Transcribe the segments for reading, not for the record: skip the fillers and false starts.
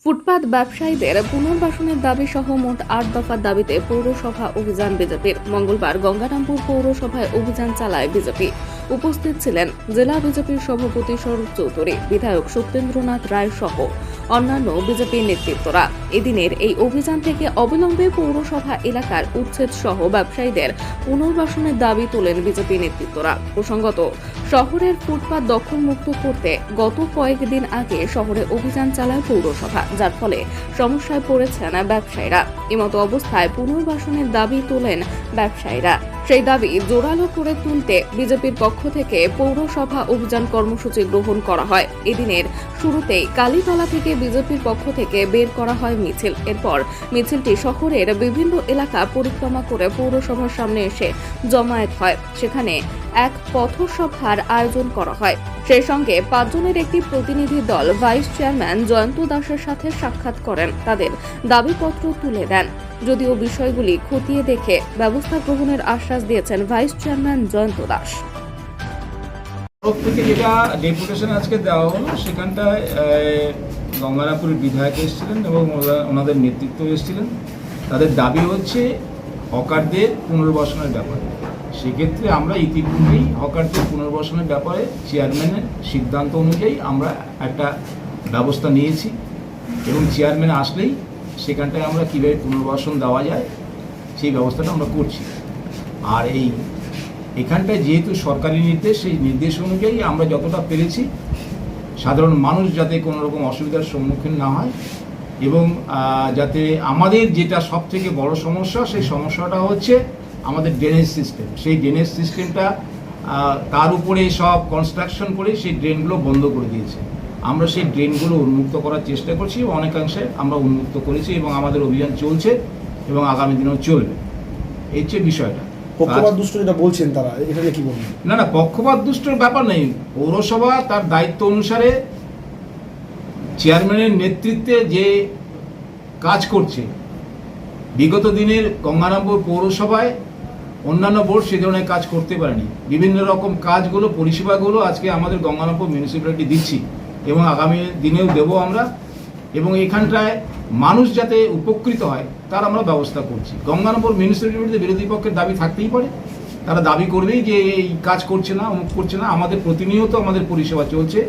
ফুটপাত ব্যবসায়ীদের পুনর্বাসনের দাবি সহ মোট ৮ দফার দাবিতে পৌরসভা অভিযান বিজেপির। মঙ্গলবার গঙ্গারামপুর পৌরসভায় অভিযান চালায় বিজেপি। উপস্থিত ছিলেন জেলা বিজেপির সভাপতি স্বরূপ চৌধুরী, বিধায়ক সত্যেন্দ্রনাথ রায় সহ অন্যান্য বিজেপির নেতৃত্বরা। এদিনের এই অভিযান থেকে অবিলম্বে পৌরসভা এলাকার উচ্ছেদ সহ ব্যবসায়ীদের পুনর্বাসনের দাবি তোলেন বিজেপি নেতৃত্বরা। প্রসঙ্গত, শহরের ফুটপাত দখলমুক্ত করতে গত কয়েকদিন আগে শহরে অভিযান চালায় পৌরসভা, যার ফলে সমস্যায় পড়েছেন ব্যবসায়ীরা। এমতো অবস্থায় পুনর্বাসনের দাবি তোলেন ব্যবসায়ীরা। সেই দাবি জোরালো করে তুলতে বিজেপির পক্ষ থেকে পৌরসভা অভিযান কর্মসূচি গ্রহণ করা হয়। এদিনের শুরুতেই কালীতলা থেকে বিজেপির পক্ষ থেকে বের করা হয় মিছিল। এরপর মিছিলটি শহরের বিভিন্ন এলাকা পরিক্রমা করে পৌরসভার সামনে এসে জমায়েত হয়। সেখানে এক পথসভার আয়োজন করা হয়। সেই সঙ্গে ৫ জনের একটি প্রতিনিধি দল ভাইস চেয়ারম্যান জয়ন্ত দাসের সাথে সাক্ষাৎ করেন, তাদের দাবিপত্র তুলে দেন। যদিও বিষয়গুলি খতিয়ে দেখে ব্যবস্থা গ্রহণের আশ্বাস দিয়েছেন ভাইস চেয়ারম্যান জয়ন্ত দাস। থেকে যেটা ডেপুটেশন আজকে দেওয়া হলো, সেখানটায় গঙ্গারামপুরের বিধায়ক এসেছিলেন এবং ওনাদের নেতৃত্ব এসেছিলেন। তাদের দাবি হচ্ছে হকারদের পুনর্বাসনের ব্যাপারে। সেক্ষেত্রে আমরা ইতিপূর্বেই হকারদের পুনর্বাসনের ব্যাপারে চেয়ারম্যানের সিদ্ধান্ত অনুযায়ী আমরা একটা ব্যবস্থা নিয়েছি এবং চেয়ারম্যান আসলেই সেখানটায় আমরা কীভাবে পুনর্বাসন দেওয়া যায় সেই ব্যবস্থাটা আমরা করছি। আর এখানটায় যেহেতু সরকারি নির্দেশ, সেই নির্দেশ অনুযায়ী আমরা যতটা পেরেছি সাধারণ মানুষ যাতে কোনো রকম অসুবিধার সম্মুখীন না হয় এবং যাতে আমাদের যেটা সব থেকে বড় সমস্যা, সেই সমস্যাটা হচ্ছে আমাদের ড্রেনেজ সিস্টেম। সেই ড্রেনেজ সিস্টেমটা তার উপরে সব কনস্ট্রাকশন করে সেই ড্রেনগুলো বন্ধ করে দিয়েছে। আমরা সেই ড্রেনগুলো উন্মুক্ত করার চেষ্টা করছি, অনেকাংশে আমরা উন্মুক্ত করেছি এবং আমাদের অভিযান চলছে এবং আগামী দিনেও চলবে। এই হচ্ছে বিষয়টা। পক্ষপাত দুষ্ট যেটা বলছেন তারা, এটা কি বলবেন? না, পক্ষপাত দুষ্টর ব্যাপার নেই। পৌরসভা তার দায়িত্ব অনুসারে চেয়ারম্যানের নেতৃত্বে যে কাজ করছে, বিগত দিনের গঙ্গারামপুর পৌরসভায় অন্যান্য বোর্ড সে ধরনের কাজ করতে পারেনি। বিভিন্ন রকম কাজগুলো, পরিষেবাগুলো আজকে আমাদের গঙ্গারামপুর মিউনিসিপ্যালিটি দিচ্ছি এবং আগামী দিনেও দেবো আমরা। এবং এখানটায় মানুষ যাতে উপকৃত হয় তার আমরা ব্যবস্থা করছি। গঙ্গারামপুর মিউনিসিপ্যালিটিতে বিরোধী পক্ষের দাবি থাকতেই পারে, তারা দাবি করবেই যে এই কাজ করছে না, অমুক করছে না। আমাদের প্রতিনিয়ত আমাদের পরিষেবা চলছে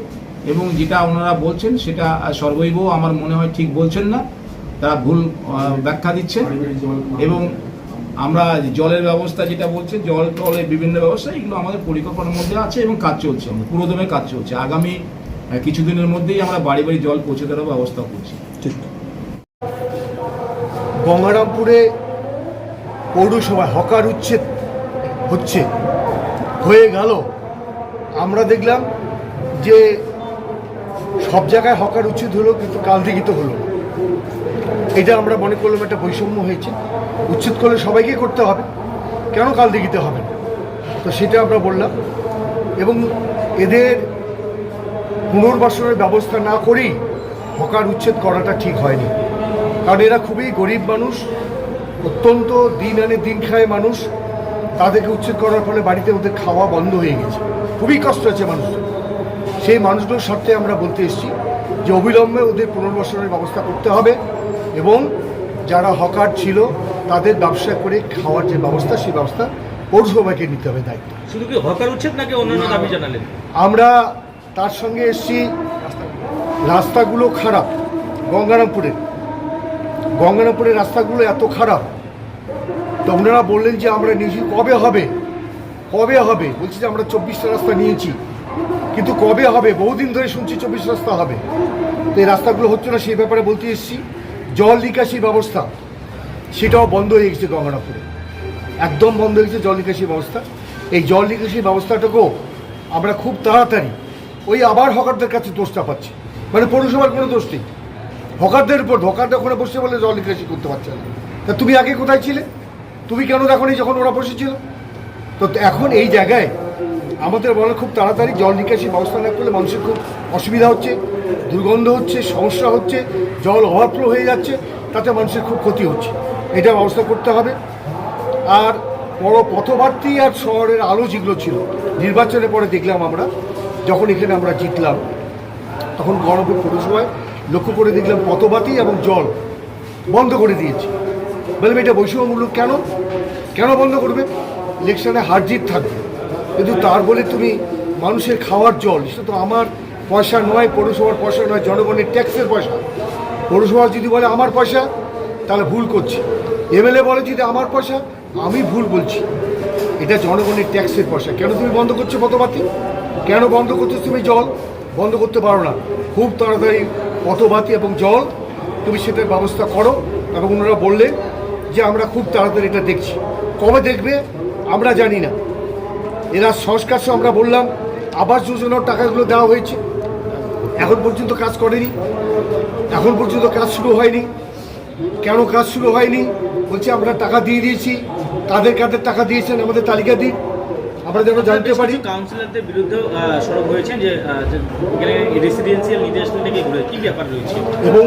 এবং যেটা ওনারা বলছেন সেটা সর্বৈব আমার মনে হয় ঠিক বলছেন না, তারা ভুল ব্যাখ্যা দিচ্ছেন। এবং আমরা জলের ব্যবস্থা যেটা বলছে, জল টলের বিভিন্ন ব্যবস্থা, এগুলো আমাদের পরিকল্পনার মধ্যে আছে এবং কাজ চলছে, পুরোদমে কাজ চলছে। আগামী কিছুদিনের মধ্যেই আমরা বাড়ি বাড়ি জল পৌঁছে দেওয়ার ব্যবস্থা করছি। ঠিক। গঙ্গারামপুরে পৌরসভায় হকার উচ্ছেদ হয়ে গেল। আমরা দেখলাম যে সব জায়গায় হকার উচ্ছেদ হলো, কিন্তু কালদিঘিত হলো। এটা আমরা মনে করলাম একটা বৈষম্য হয়েছে। উচ্ছেদ করলে সবাইকে করতে হবে, কেন কালদিঘিতে হবে না? তো সেটা আমরা বললাম এবং এদের পুনর্বাসনের ব্যবস্থা না করেই হকার উচ্ছেদ করাটা ঠিক হয়নি। কারণ এরা খুবই গরিব মানুষ, অত্যন্ত দিন আনে দিন খায় মানুষ। তাদেরকে উচ্ছেদ করার ফলে বাড়িতে ওদের খাওয়া বন্ধ হয়ে গেছে, খুবই কষ্ট হচ্ছে মানুষদের। সেই মানুষগুলোর স্বার্থে আমরা বলতে এসেছি যে অবিলম্বে ওদের পুনর্বাসনের ব্যবস্থা করতে হবে এবং যারা হকার ছিল তাদের ব্যবসা করে খাওয়ার যে ব্যবস্থা, সেই ব্যবস্থা পৌরসভাকে নিতে হবে দায়িত্ব। শুধু কি হকার উচ্ছেদ নাকি অন্যান্য দাবি জানালেন? আমরা তার সঙ্গে এসেছি, রাস্তাগুলো খারাপ। গঙ্গারামপুরের রাস্তাগুলো এত খারাপ, তো ওনারা বললেন যে আমরা নিয়েছি, কবে হবে? বলছি যে আমরা 24টা রাস্তা নিয়েছি, কিন্তু কবে হবে? বহুদিন ধরে শুনছি 24 রাস্তা হবে, তো এই রাস্তাগুলো হচ্ছে না। সেই ব্যাপারে বলতে এসেছি। জল নিকাশি ব্যবস্থা সেটাও বন্ধ হয়ে গেছে গঙ্গারামপুরে, একদম বন্ধ হয়ে গেছে জল নিকাশি ব্যবস্থা। এই জল নিকাশি ব্যবস্থাটাকেও আমরা খুব তাড়াতাড়ি আবার হকারদের কাছে দোষটা পাচ্ছি, মানে পৌরসভার কোনো দোষ নেই, হকারদের উপর। হকারদের ওখানে বসে বলে জল নিকাশি করতে পারছে না। তা তুমি আগে কোথায় ছিলে? তুমি কেন দেখোনি যখন ওরা বসেছিল? তো এখন এই জায়গায় আমাদের বলে খুব তাড়াতাড়ি জল নিকাশি ব্যবস্থা না করলে মানুষের খুব অসুবিধা হচ্ছে, দুর্গন্ধ হচ্ছে, সমস্যা হচ্ছে, জল ওভারফ্লো হয়ে যাচ্ছে, তাতে মানুষের খুব ক্ষতি হচ্ছে। এটা ব্যবস্থা করতে হবে। আর বড় পথপ্রার্থী আর শহরের আলো যেগুলো ছিল, নির্বাচনের পরে দেখলাম আমরা, যখন এখানে আমরা জিতলাম, তখন গণপুর পৌরসভায় লক্ষ্য করে দেখলাম পথবাতি এবং জল বন্ধ করে দিয়েছে। বললাম এটা বৈষম্যমূলক কেন? কেন বন্ধ করবে? ইলেকশনে হার জিত থাকবে, কিন্তু তার বলে তুমি মানুষের খাওয়ার জল, সেটা তো আমার পয়সা নয়, পৌরসভার পয়সা নয়, জনগণের ট্যাক্সের পয়সা। পৌরসভা যদি বলে আমার পয়সা, তাহলে ভুল করছি। এমএলএ বলে যদি আমার পয়সা, আমি ভুল বলছি। এটা জনগণের ট্যাক্সের পয়সা। কেন তুমি বন্ধ করছো পথবাতি? কেন বন্ধ করছো তুমি জল? বন্ধ করতে পারো না। খুব তাড়াতাড়ি পথবাতি এবং জল তুমি সেটার ব্যবস্থা করো। এবং ওনারা বললেন যে আমরা খুব তাড়াতাড়ি এটা দেখছি। কবে দেখবে আমরা জানি না। এরা সংস্কার আমরা বললাম আবাস যোজনার টাকাগুলো দেওয়া হয়েছে, এখন পর্যন্ত কাজ করেনি, এখন পর্যন্ত কাজ শুরু হয়নি। কেন কাজ শুরু হয়নি? বলছে আমরা টাকা দিয়ে দিয়েছি। কাদের কাদের টাকা দিয়েছেন আমাদের তালিকা দিন, আমরা যেন জানতে পারি। কাউন্সিলরদের বিরুদ্ধে সরব হয়েছেন যে রেসিডেন্সিয়াল নির্দেশনা থেকে ঘুরে কি ব্যাপার রয়েছে? এবং